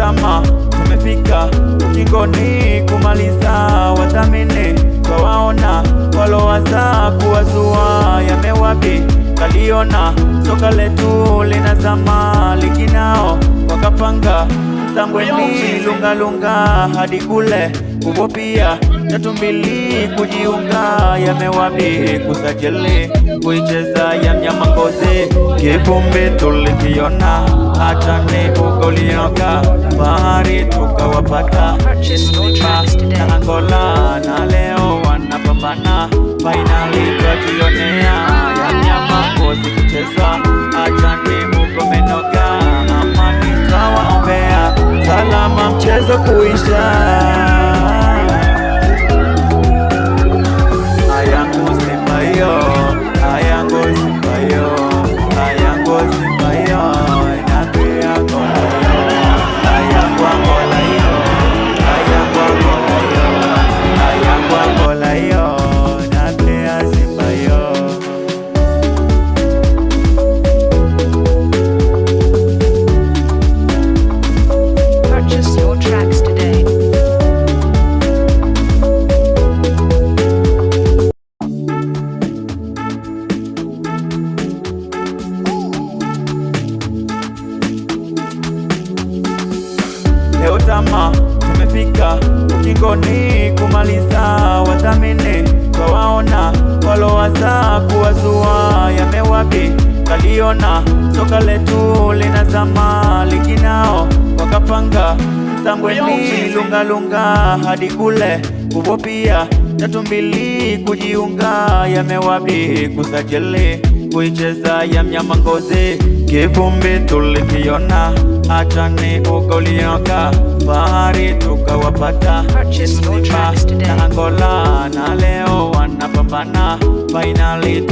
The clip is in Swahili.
tama tumefika ukingoni kumaliza, wathamini twawaona, walowaza kuwazua yamewapi, kaliona soka letu linazama, likinao wakapanga Msambweni lungalunga hadi kule kubopia, tatu mbili kujiunga, yamewapi kusajili kuicheza ya mnyama ngozi, kivumbi tulikiona hata ni ugolioka, bahari tukawapata Simba na Angola, na leo wanapambana finali, twajionea ya mnyama ngozi kuchezwa, hata ni ugomenoga, amani twawaombea, salama mchezo kuisha. Leo tama tumefika ukingoni kumaliza, wathamini twawaona, walowaza kuwazua yamewapi, kaliona soka letu linazama, likinao wakapanga Msambweni lungalunga hadi kule kubopia, tatu mbili kujiunga, yamewapi kusajili kuicheza ya mnyama ngozi, kivumbi tulikiona hata ni ugolioka, bahari tukawapata Simba na Angola, na leo wanapambana finali.